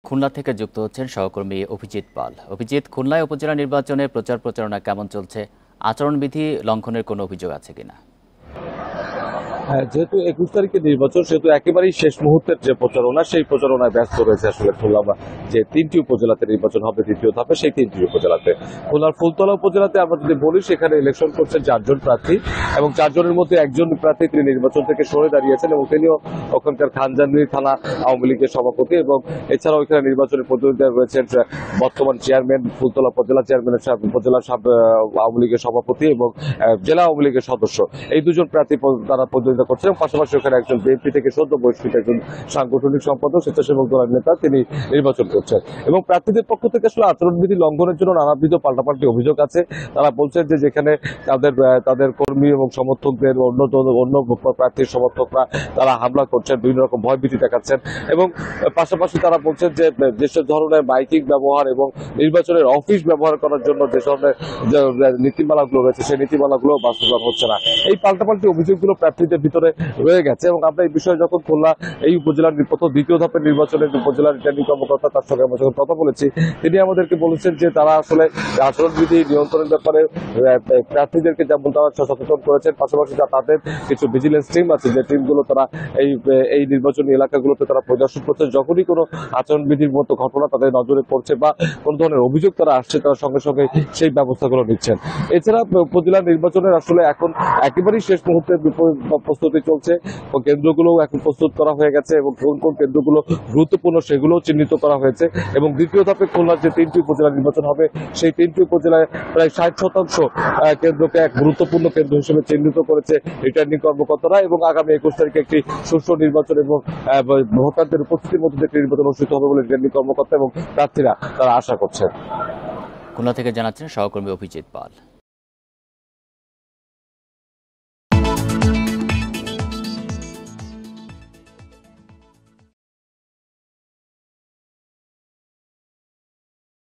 খুলনা থেকে যুক্ত হচ্ছেন সহকর্মী অভিজিৎ পাল। অভিজিৎ, খুলনায় উপজেলা নির্বাচনে প্রচার প্রচারণা কেমন চলছে? আচরণবিধি লঙ্ঘনের কোনো অভিযোগ আছে কিনা? হ্যাঁ, যেহেতু 21 তারিখে নির্বাচন, সেহেতু একেবারেই শেষ মুহূর্তের যে প্রচারণা, সেই প্রচারণায় ব্যস্ত রয়েছে আসলে খুলনা যে 3টি উপজেলাতে নির্বাচন হবে দ্বিতীয় ধাপে, সেই 3টি উপজেলাতে। খুলনার ফুলতলা উপজেলাতে আমরা যদি বলি, সেখানে ইলেকশন করছেন 4 জন প্রার্থী এবং 4 জনের মধ্যে একজন প্রার্থী তিনি নির্বাচন থেকে সরে দাঁড়িয়েছেন এবং তিনিও ওখানকার খানজানি থানা আওয়ামী লীগের সভাপতি এবং এছাড়াও এখানে নির্বাচনের প্রতিনিধিরা রয়েছেন বর্তমান চেয়ারম্যান, ফুলতলা উপজেলা চেয়ারম্যানের উপজেলা আওয়ামী লীগের সভাপতি এবং জেলা আওয়ামী লীগের সদস্য। এই দুজন প্রার্থী তারা করছেন। পাশাপাশি ওখানে একজন বিএনপি থেকে সদ্য বহিষ্কৃত একজন সাংগঠনিক সম্পাদক, স্বেচ্ছাসেবক দলের নেতা, তিনি নির্বাচন করছেন এবং প্রার্থীদের পক্ষ থেকে আসলে আচরণবিধি লঙ্ঘনের জন্য নানাবিধ পাল্টাপাল্টি অভিযোগ আছে। তারা বলছেন যে যেখানে তাদের কর্মী এবং সমর্থকদের অন্য প্রার্থীর সমর্থকরা তারা হামলা করছেন, বিভিন্ন রকম ভয়ভীতি দেখাচ্ছেন এবং পাশাপাশি তারা বলছেন যে যেসব ধরনের মাইকিং ব্যবহার এবং নির্বাচনের অফিস ব্যবহার করার জন্য যে ধরনের নীতিমালাগুলো রয়েছে, সেই নীতিমালাগুলো বাস্তবায়ন হচ্ছে না। এই পাল্টাপাল্টি অভিযোগগুলো প্রার্থীদের ভিতরে রয়ে গেছে এবং আমরা এই বিষয়ে যখন খুলনা এই উপজেলার প্রথম দ্বিতীয় ধাপের নির্বাচনের উপজেলার রিটার্নিং কর্মকর্তা, তার সঙ্গে আমরা যখন কথা বলেছি, তিনি আমাদেরকে বলেছেন যে তারা আসলে আচরণবিধি নিয়ন্ত্রণের ব্যাপারে প্রার্থীদেরকে যেমন তারা সচেতন করেছেন, পাশাপাশি তাদের কিছু ভিজিলেন্স টিম আছে, যে টিমগুলো তারা এই নির্বাচনী এলাকাগুলোতে তারা পরিদর্শন করছে। যখনই কোনো আচরণবিধির মতো ঘটনা তাদের নজরে পড়ছে বা কোন ধরনের অভিযোগ তারা আসছে, তারা সঙ্গে সঙ্গে সেই ব্যবস্থাগুলো নিচ্ছেন। এছাড়া উপজেলা নির্বাচনের আসলে এখন একেবারেই শেষ মুহূর্তে প্রস্তুতি চলছে। কেন্দ্রগুলো এখন প্রস্তুত করা হয়ে গেছে এবং কোন কোন কেন্দ্রগুলো গুরুত্বপূর্ণ সেগুলো চিহ্নিত করা হয়েছে এবং দ্বিতীয় ধাপে খুলনার যে 3টি উপজেলা নির্বাচন হবে, সেই 3টি উপজেলায় প্রায় 60% কেন্দ্রকে এক গুরুত্বপূর্ণ কেন্দ্র হিসেবে চিহ্নিত করেছে রিটার্নিং কর্মকর্তারা এবং আগামী 21 তারিখে একটি সুষ্ঠু নির্বাচন এবং ভোটারদের উপস্থিতির মধ্যে একটি নির্বাচন অনুষ্ঠিত হবে বলে রিটার্নিং কর্মকর্তা এবং প্রার্থীরা তারা আশা করছেন। খুলনা থেকে জানাচ্ছেন সহকর্মী অভিজিৎ পাল।